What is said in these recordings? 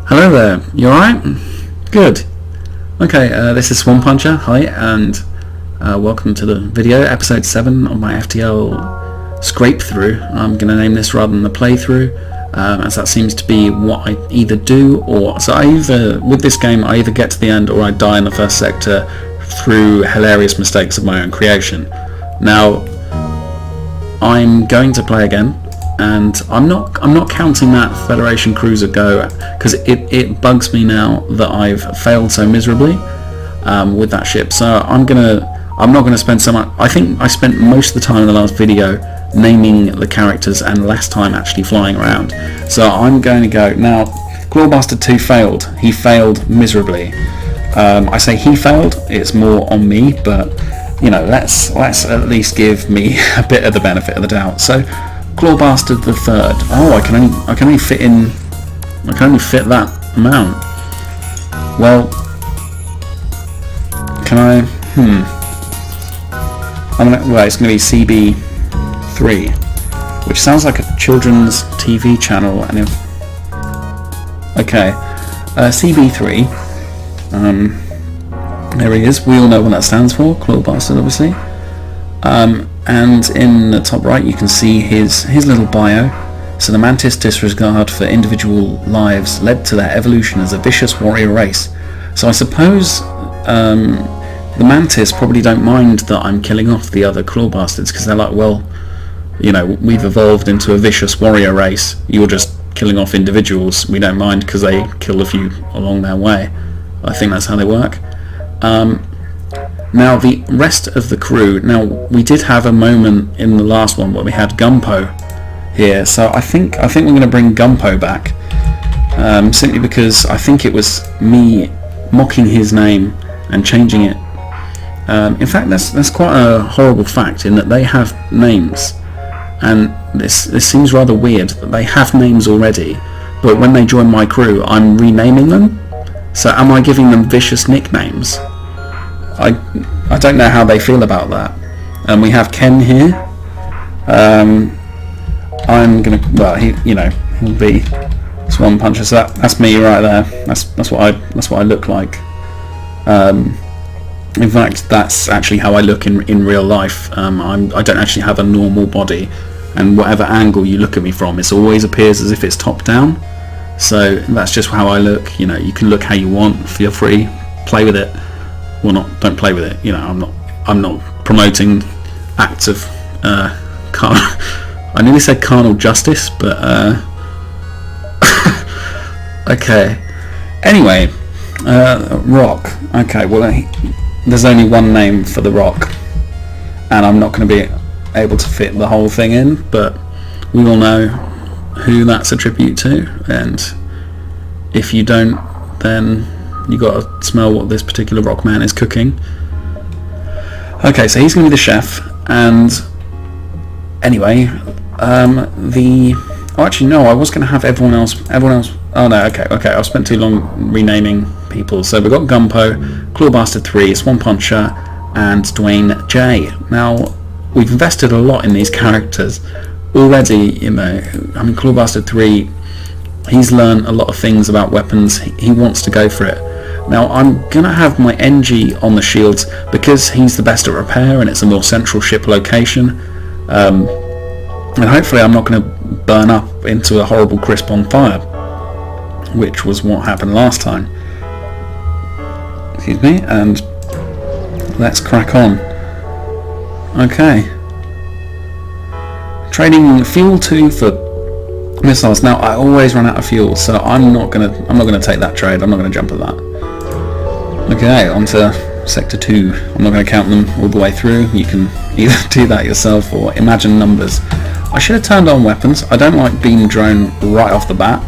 Hello there, you alright? Good. Okay, this is Swan Puncher, hi, and welcome to the video, episode 7 of my FTL scrape through. I'm going to name this rather than the playthrough, as that seems to be what I either do or... So with this game, I either get to the end or I die in the first sector through hilarious mistakes of my own creation. Now, I'm going to play again. And I'm not counting that Federation cruiser go because it bugs me now that I've failed so miserably with that ship. So I'm not gonna spend so much. I think I spent most of the time in the last video naming the characters and less time actually flying around. So I'm going to go now. Clawbastard 2 failed. He failed miserably. I say he failed. It's more on me, but you know, let's at least give me a bit of the benefit of the doubt. So. Clawbastard the 3rd. Oh, I can only fit in. I can only fit that amount. Well, can I? Well, it's going to be CB3, which sounds like a children's TV channel. And okay, CB3. There he is. We all know what that stands for. Clawbastard, obviously. And in the top right you can see his little bio. So the Mantis' disregard for individual lives led to their evolution as a vicious warrior race. So I suppose the Mantis probably don't mind that I'm killing off the other Clawbastards because they're like, well, you know, we've evolved into a vicious warrior race. You're just killing off individuals. We don't mind because they killed a few along their way. I think that's how they work. Now the rest of the crew, now we did have a moment in the last one where we had Gumpo here, so I think we're going to bring Gumpo back, simply because I think it was me mocking his name and changing it. In fact, that's quite a horrible fact in that they have names, and this seems rather weird that they have names already, but when they join my crew I'm renaming them, so am I giving them vicious nicknames? I don't know how they feel about that. And we have Ken here. I'm gonna, well, he'll be Swan Puncher. So that's me right there. That's what I look like. In fact, that's actually how I look in real life. I don't actually have a normal body, and whatever angle you look at me from, it always appears as if it's top down. So that's just how I look. You know, you can look how you want. Feel free, play with it. Well, don't play with it. You know, I'm not promoting acts of I nearly said carnal justice, but okay. Anyway, Rock. Okay, well, there's only one name for the Rock, and I'm not going to be able to fit the whole thing in, but we all know who that's a tribute to, and if you don't, then you got to smell what this particular Rockman is cooking. Okay, so he's going to be the chef, and anyway, actually no, I was going to have everyone else. Oh no, okay, I've spent too long renaming people. So we've got Gumpo, Clawbastard 3, Swan Puncher, and Dwayne J. Now we've invested a lot in these characters already. You know, I mean, Clawbastard 3. He's learned a lot of things about weapons. He wants to go for it. Now I'm going to have my NG on the shields because he's the best at repair and it's a more central ship location. And hopefully I'm not going to burn up into a horrible crisp on fire, which was what happened last time. Excuse me, and let's crack on. Okay. Trading fuel 2 for missiles. Now I always run out of fuel, so I'm not gonna take that trade. I'm not gonna jump at that. Okay, on to sector 2. I'm not gonna count them all the way through. You can either do that yourself or imagine numbers. I should have turned on weapons. I don't like beam drone right off the bat.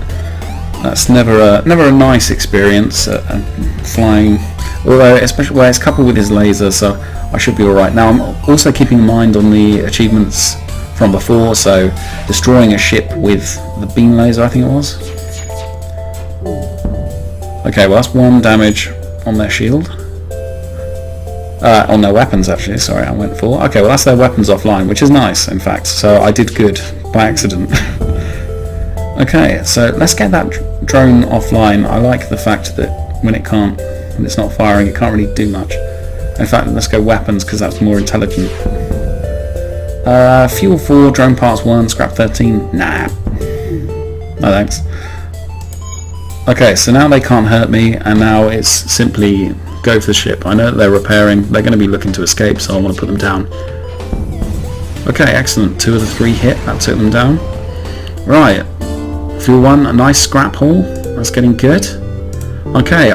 That's never a nice experience flying. Although, especially where it's coupled with his laser, so I should be all right. Now I'm also keeping in mind on the achievements from before, so destroying a ship with the beam laser, I think it was. Okay, well that's 1 damage on their shield. On their weapons, actually, sorry, I went for. Okay, well that's their weapons offline, which is nice, in fact, so I did good by accident. Okay, so let's get that drone offline. I like the fact that when it's not firing, it can't really do much. In fact, let's go weapons because that's more intelligent. Fuel 4, drone parts 1, scrap 13. Nah. No thanks. Okay, so now they can't hurt me, and now it's simply go for the ship. I know that they're repairing. They're going to be looking to escape, so I want to put them down. Okay, excellent. 2 of the 3 hit. That took them down. Right. Fuel 1, a nice scrap haul. That's getting good. Okay,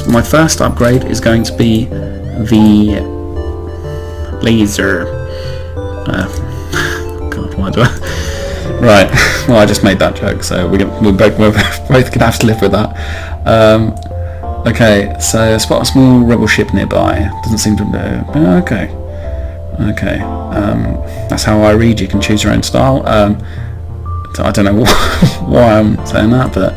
my first upgrade is going to be the laser. God, why do I? Right. Well, I just made that joke, so we're both gonna have to live with that. Okay, so spot a small rebel ship nearby. Doesn't seem to know. Okay. That's how I read. You can choose your own style. I don't know why I'm saying that, but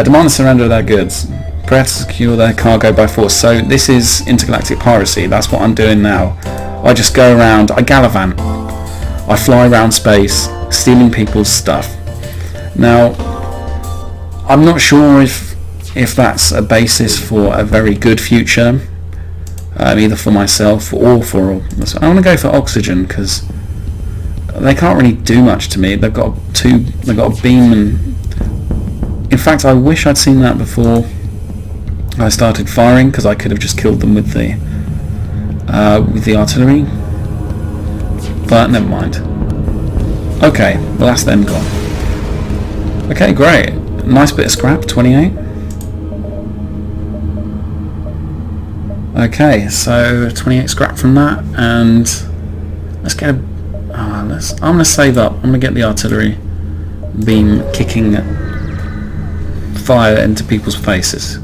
demand the surrender of their goods. Prepare to secure their cargo by force. So this is intergalactic piracy. That's what I'm doing now. I just go around. I gallivant. I fly around space, stealing people's stuff. Now, I'm not sure if that's a basis for a very good future, either for myself or for. I want to go for oxygen because they can't really do much to me. They've got a beam, and in fact, I wish I'd seen that before I started firing because I could have just killed them with the artillery. But never mind. Okay, well that's them gone. Okay, great. Nice bit of scrap, 28. Okay, so 28 scrap from that, and let's get a. I'm going to save up. I'm going to get the artillery beam kicking fire into people's faces.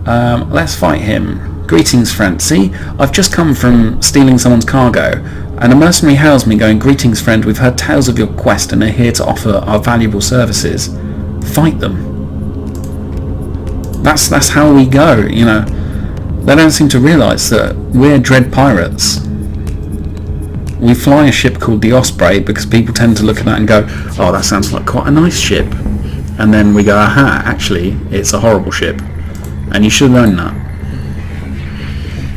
Let's fight him. Greetings, friend. See, I've just come from stealing someone's cargo, and a mercenary hails me going, "Greetings, friend. We've heard tales of your quest and are here to offer our valuable services." Fight them. That's how we go, you know. They don't seem to realise that we're dread pirates. We fly a ship called the Osprey because people tend to look at that and go, "Oh, that sounds like quite a nice ship." And then we go, "Aha, actually, it's a horrible ship." And you should have known that.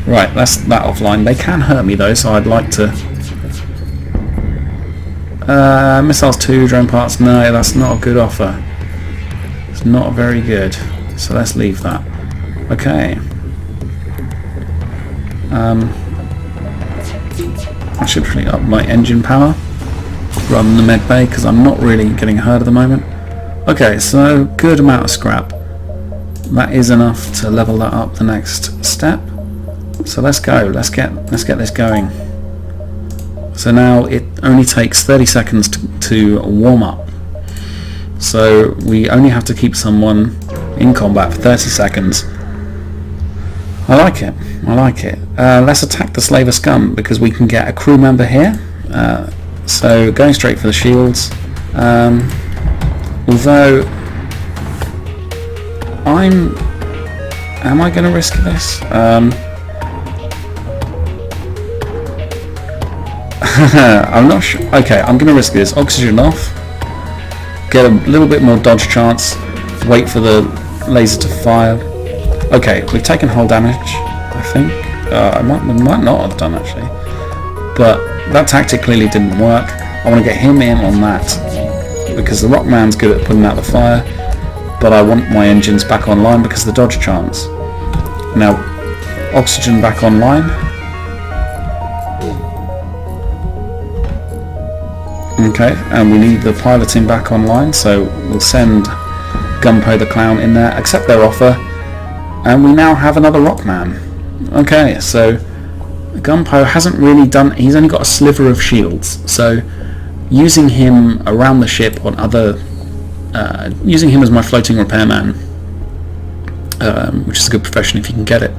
Right, that's that offline. They can hurt me though, so I'd like to... missiles 2, drone parts, no, that's not a good offer. It's not very good. So let's leave that. Okay. I should really up my engine power rather than the med bay because I'm not really getting hurt at the moment. Okay, so good amount of scrap. That is enough to level that up the next step. So let's go. Let's get this going. So now it only takes 30 seconds to warm up. So we only have to keep someone in combat for 30 seconds. I like it. I like it. Let's attack the slaver scum because we can get a crew member here. So going straight for the shields. Although am I going to risk this? I'm not sure. Okay, I'm going to risk this. Oxygen off. Get a little bit more dodge chance. Wait for the laser to fire. Okay, we've taken hull damage, I think. I might not have done actually. But that tactic clearly didn't work. I want to get him in on that because the Rockman's good at putting out the fire. But I want my engines back online because of the dodge chance. Now, oxygen back online. Okay, and we need the piloting back online, so we'll send Gumpo the Clown in there, accept their offer, and we now have another Rockman. Okay, so Gumpo hasn't really done, he's only got a sliver of shields, so using him around the ship on other, using him as my floating repairman, which is a good profession if you can get it,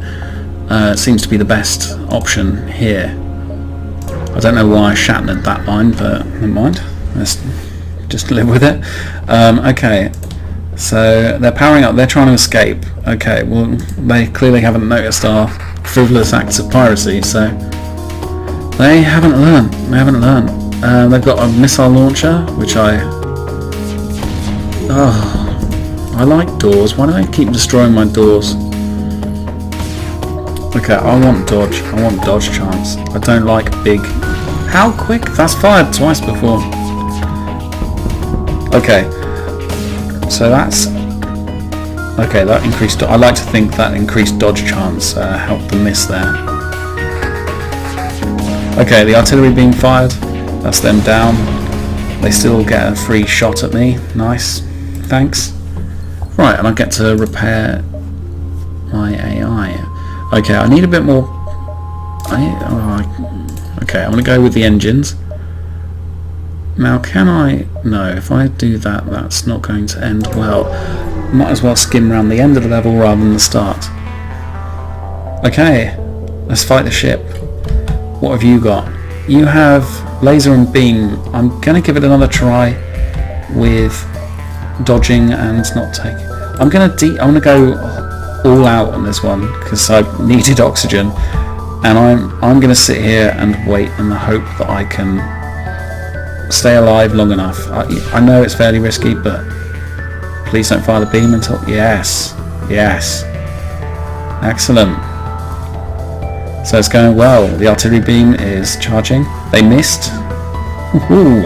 seems to be the best option here. I don't know why I shattered that line, but never mind. Let's just live with it. Okay, so they're powering up. They're trying to escape. Okay, well, they clearly haven't noticed our frivolous acts of piracy, so they haven't learned. They haven't learned. They've got a missile launcher, which I Oh, I like doors. Why do I keep destroying my doors? Okay, I want dodge. I want dodge chance. I don't like big... How quick? That's fired twice before. Okay. So that's... Okay, that increased... I like to think that increased dodge chance helped the miss there. Okay, the artillery being fired. That's them down. They still get a free shot at me. Nice. Thanks. Right, and I get to repair my AI. Okay, I need a bit more... Okay, I'm going to go with the engines. Now, can I... No, if I do that, that's not going to end well. Might as well skim around the end of the level rather than the start. Okay, let's fight the ship. What have you got? You have laser and beam. I'm going to give it another try with dodging and not take. I'm going to go all out on this one because I needed oxygen, and I'm going to sit here and wait in the hope that I can stay alive long enough. I know it's fairly risky, but please don't fire the beam until... Yes, yes, excellent. So it's going well. The artillery beam is charging. They missed. Woohoo!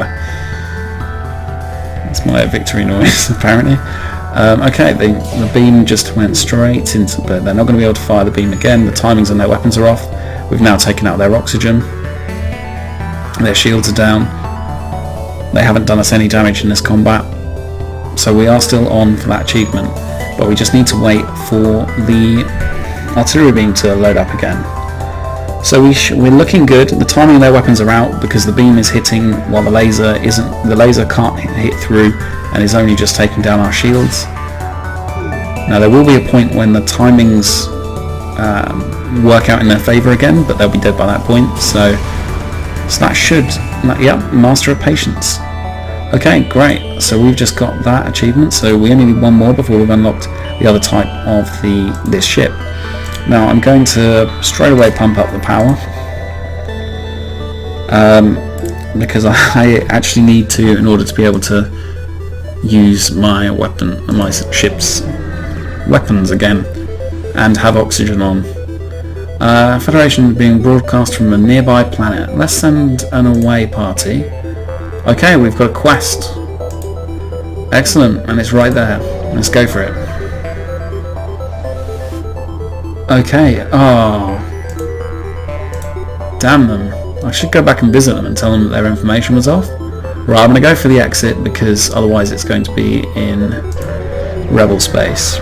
That's my victory noise, apparently. Okay, the beam just went straight into... But they're not going to be able to fire the beam again. The timings on their weapons are off. We've now taken out their oxygen. Their shields are down. They haven't done us any damage in this combat. So we are still on for that achievement. But we just need to wait for the artillery beam to load up again. So we're looking good. The timing of their weapons are out because the beam is hitting while the laser isn't. The laser can't hit through and is only just taking down our shields. Now there will be a point when the timings work out in their favour again, but they'll be dead by that point. So that should, yep, Master of Patience. Okay, great. So we've just got that achievement. So we only need one more before we've unlocked the other type of this ship. Now I'm going to straight away pump up the power because I actually need to, in order to be able to use my ship's weapons again and have oxygen on. Federation being broadcast from a nearby planet. Let's send an away party. Okay, we've got a quest. Excellent, and it's right there. Let's go for it. Okay, oh, damn them. I should go back and visit them and tell them that their information was off. Right, I'm going to go for the exit because otherwise it's going to be in rebel space.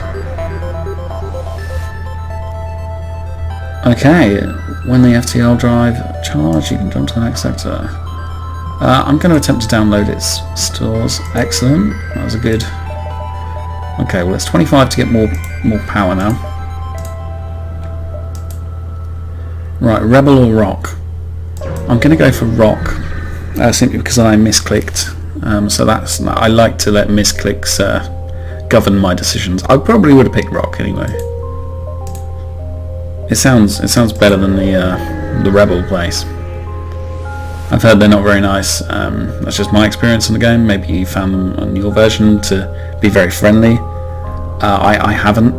Okay, when the FTL drive charge, you can jump to the next sector. I'm going to attempt to download its stores. Excellent, that was a good... Okay, well it's 25 to get more power now. Right, Rebel or Rock? I'm going to go for Rock, simply because I misclicked. So that's... I like to let misclicks govern my decisions. I probably would have picked Rock anyway. It sounds better than the Rebel place. I've heard they're not very nice. That's just my experience in the game. Maybe you found them on your version to be very friendly. I haven't.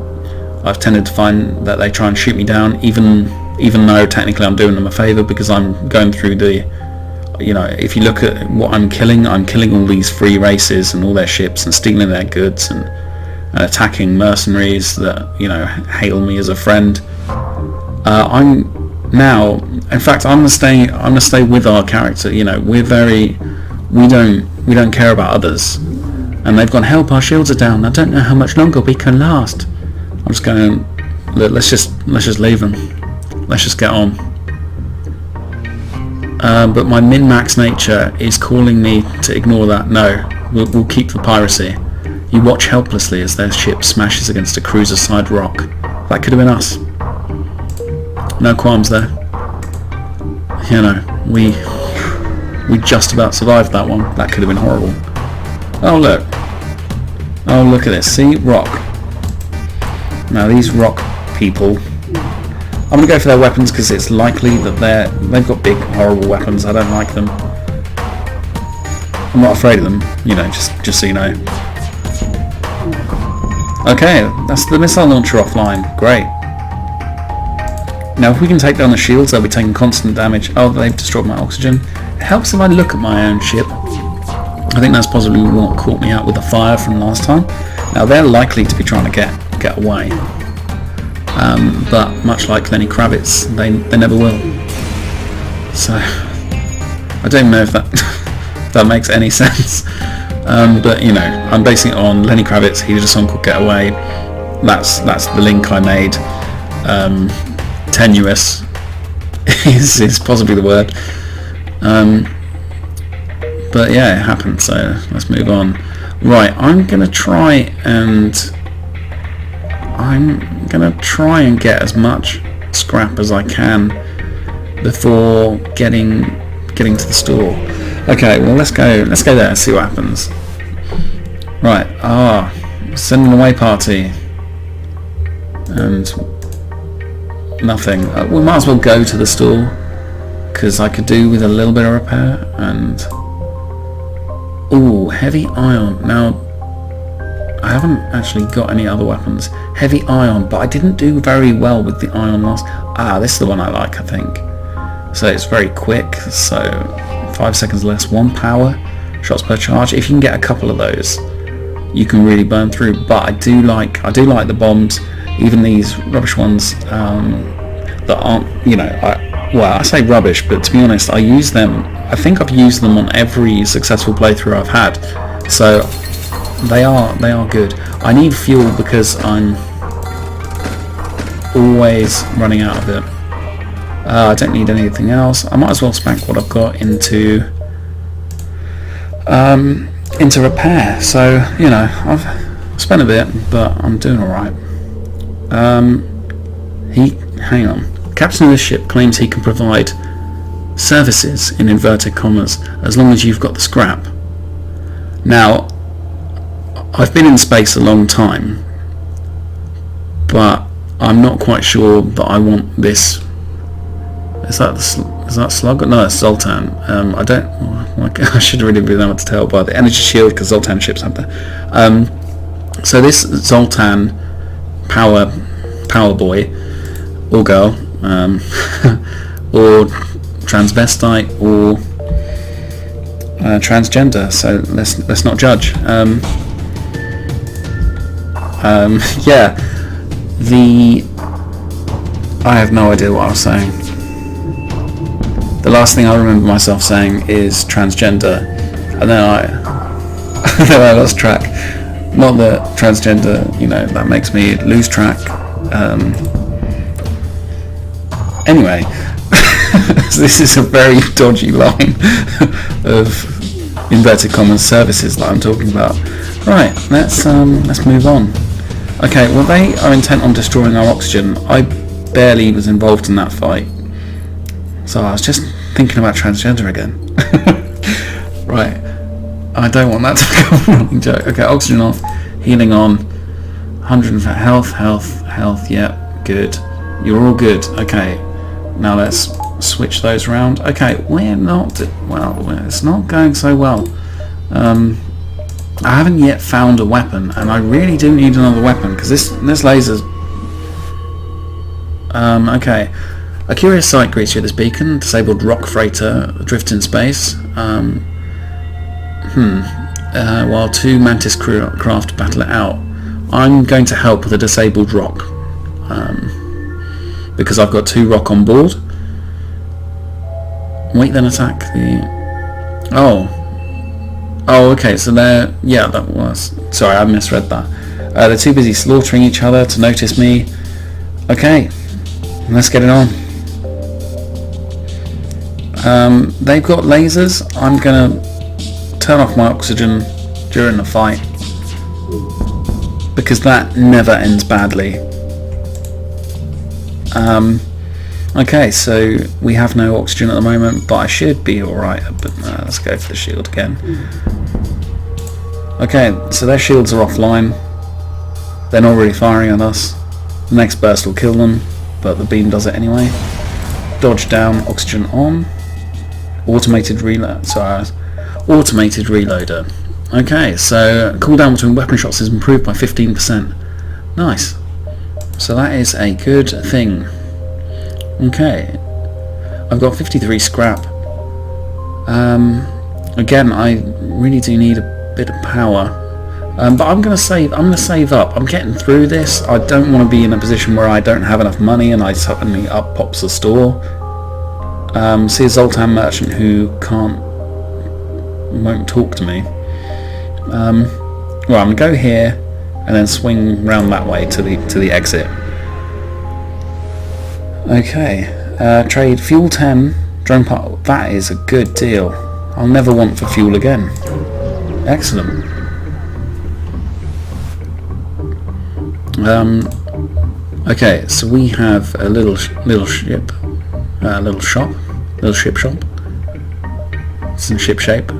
I've tended to find that they try and shoot me down, even though technically I'm doing them a favour because I'm going through the, you know, if you look at what I'm killing all these free races and all their ships and stealing their goods and attacking mercenaries that, you know, hail me as a friend. I'm gonna stay with our character. You know, we don't care about others, and they've gone, help, our shields are down. I don't know how much longer we can last. I'm just going, let's just leave them. Let's just get on. But my min-max nature is calling me to ignore that. No, we'll keep the piracy. You watch helplessly as their ship smashes against a cruiser-side rock. That could have been us. No qualms there. You know, we just about survived that one. That could have been horrible. Oh look. Oh look at this. See? Rock. Now these rock people... I'm going to go for their weapons because it's likely that they've got big, horrible weapons. I don't like them. I'm not afraid of them, you know, just so you know. Okay, that's the missile launcher offline. Great. Now if we can take down the shields, they'll be taking constant damage. Oh, they've destroyed my oxygen. It helps if I look at my own ship. I think that's possibly what caught me out with the fire from last time. Now they're likely to be trying to get away. But much like Lenny Kravitz, they never will. So I don't know if that makes any sense. But you know, I'm basing it on Lenny Kravitz. He did a song called Get Away. That's the link I made. Tenuous is possibly the word. But yeah, it happened. So let's move on. Right, I'm gonna try and get as much scrap as I can before getting to the store. Okay, well let's go there and see what happens. Right, send an away party. And nothing. We might as well go to the store, because I could do with a little bit of repair. And ooh, heavy ion. Now I haven't actually got any other weapons. Heavy ion, but I didn't do very well with the ion last. This is the one I like, I think. So it's very quick, so 5 seconds less, 1 power, shots per charge. If you can get a couple of those, you can really burn through. But I do like the bombs, even these rubbish ones that aren't, you know, I say rubbish, but to be honest, I use them. I think I've used them on every successful playthrough I've had. So they are good. I need fuel because I'm always running out of it. I don't need anything else. I might as well spank what I've got into repair. So you know, I've spent a bit, but I'm doing all right. Hang on. Captain of the ship claims he can provide services in inverted commas as long as you've got the scrap. Now, I've been in space a long time, but I'm not quite sure that I want this. Is that Slug? No, it's Zoltan. I should really be able to tell by the energy shield, because Zoltan ships have that. So this Zoltan power boy or girl, or transvestite or transgender. So let's not judge. Yeah. I have no idea what I was saying. The last thing I remember myself saying is transgender, and then I lost track. Not that transgender, you know, that makes me lose track. Anyway, this is a very dodgy line of inverted commas services that I'm talking about. Right, let's move on. Okay, well they are intent on destroying our oxygen. I barely was involved in that fight, so I was just thinking about transgender again. Right, I don't want that to become a running joke. Okay, oxygen off, healing on, 100 health, yep, good. You're all good. Okay, now let's switch those around. Okay, it's not going so well. I haven't yet found a weapon, and I really do need another weapon, because this laser's... okay. A curious sight greets you at this beacon. Disabled rock freighter adrift in space. While 2 Mantis craft battle it out. I'm going to help with a disabled rock. Because I've got 2 rock on board. Wait, then attack the... Oh, okay, so they're... Yeah, that was... Sorry, I misread that. They're too busy slaughtering each other to notice me. Okay, let's get it on. They've got lasers. I'm going to turn off my oxygen during the fight, because that never ends badly. Okay, so we have no oxygen at the moment, but I should be alright. But let's go for the shield again. Okay, so their shields are offline. They're not really firing at us. The next burst will kill them, but the beam does it anyway. Dodge down, oxygen on. Automated reloader. Okay, so cooldown between weapon shots is improved by 15%. Nice. So that is a good thing. Okay. I've got 53 scrap. Again, I really do need a bit of power. But I'm gonna save up. I'm getting through this. I don't want to be in a position where I don't have enough money and I suddenly up pops the store. See a Zoltan merchant who won't talk to me. Well, I'm gonna go here and then swing round that way to the exit. Okay, trade fuel 10, drone part. That is a good deal. I'll never want for fuel again. Excellent. Okay, so we have a little ship shop. It's in ship shape.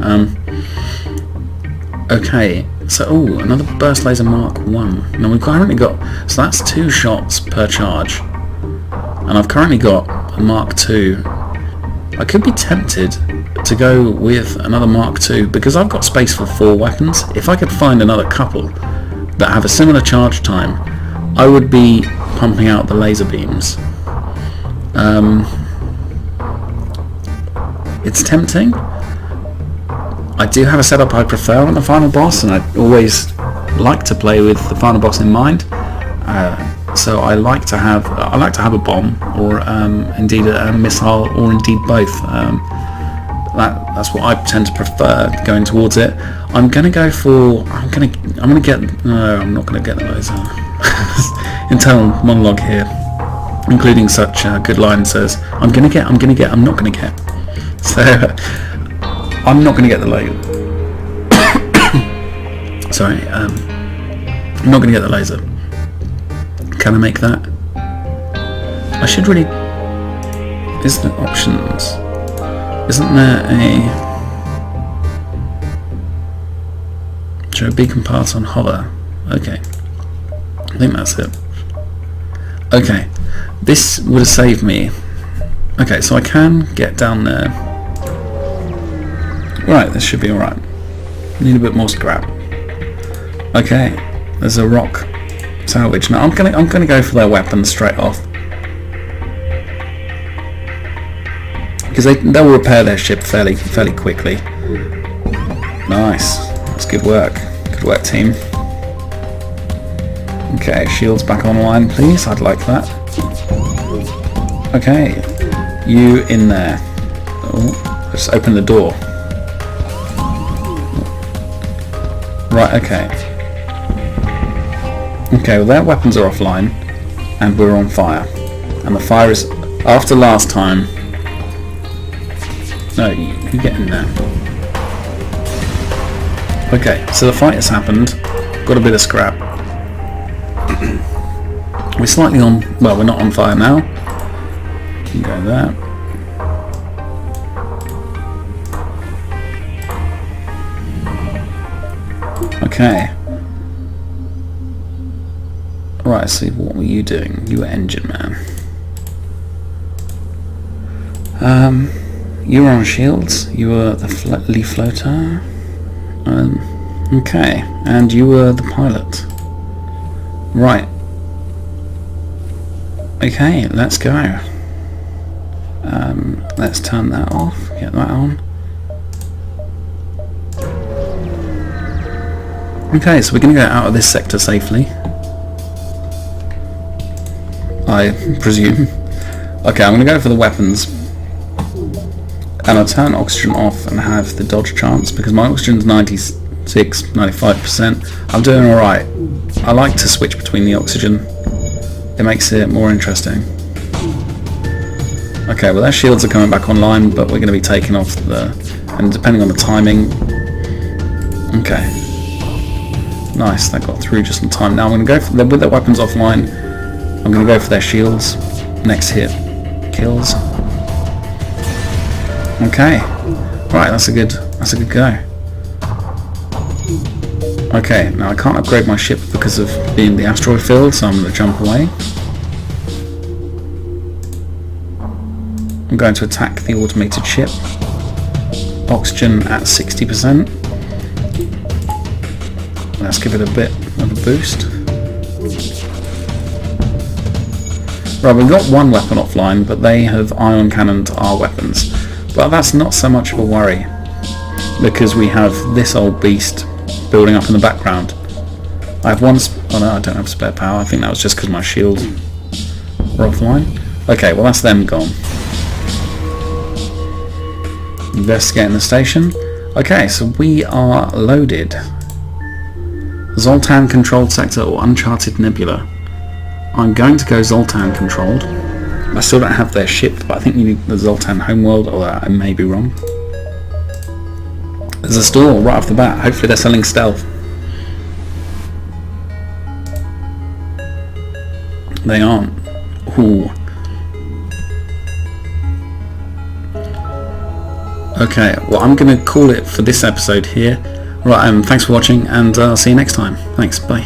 Okay, so another burst laser Mark 1. Now we've currently got, so that's 2 shots per charge, and I've currently got a Mark 2. I could be tempted to go with another Mark 2 because I've got space for 4 weapons. If I could find another couple that have a similar charge time, I would be pumping out the laser beams. It's tempting. I do have a setup I prefer on the final boss, and I always like to play with the final boss in mind. So I like to have a bomb, or indeed a missile, or indeed both. That's what I tend to prefer going towards it. I'm not gonna get the laser. Internal monologue here, including such good lines as I'm not gonna get. So I'm not gonna get the laser. Sorry, I'm not gonna get the laser. Can I make that? I should really. Is there options? Isn't there a show beacon parts on hover? Okay, I think that's it. Okay, this would have saved me. Okay, so I can get down there. Right, this should be alright. Need a bit more scrap. Okay, there's a rock salvage. Now I'm gonna go for their weapons straight off, because they'll repair their ship fairly quickly. Nice, that's good work. Good work, team. Okay, shields back online, please. I'd like that. Okay, you in there. Oh, just open the door. Right, okay. Okay, well their weapons are offline, and we're on fire. And the fire is, after last time... No, you get in there. Okay, so the fight has happened. Got a bit of scrap. We're slightly on... Well, we're not on fire now. Can go there. Okay. Right, so what were you doing? You were engine man. You were on shields. You were the leaf floater. Okay, and you were the pilot. Right. Okay, let's go. Let's turn that off. Get that on. Okay, so we're going to get out of this sector safely, I presume. Okay, I'm going to go for the weapons, and I'll turn oxygen off and have the dodge chance, because my oxygen's 95%. I'm doing alright. I like to switch between the oxygen. It makes it more interesting. Okay, well their shields are coming back online, but we're going to be taking off and depending on the timing. Okay. Nice, that got through just in time. Now I'm going to go for with their weapons offline. I'm going to go for their shields. Next hit kills. Okay, right, that's a good go. Okay, now I can't upgrade my ship because of being the asteroid field, so I'm going to jump away. I'm going to attack the automated ship. Oxygen at 60%. Let's give it a bit of a boost. Right, we've got one weapon offline, but they have ion cannoned our weapons. But that's not so much of a worry, because we have this old beast building up in the background. I have one... oh no, I don't have spare power. I think that was just because my shields were offline. Okay, well that's them gone. Investigating the station. Okay, so we are loaded. Zoltan controlled sector or Uncharted Nebula. I'm going to go Zoltan controlled. I still don't have their ship, but I think you need the Zoltan homeworld, or I may be wrong. There's a store right off the bat. Hopefully they're selling stealth. They aren't. Ooh. Okay, well I'm going to call it for this episode here. Right, thanks for watching, and I'll see you next time. Thanks, bye.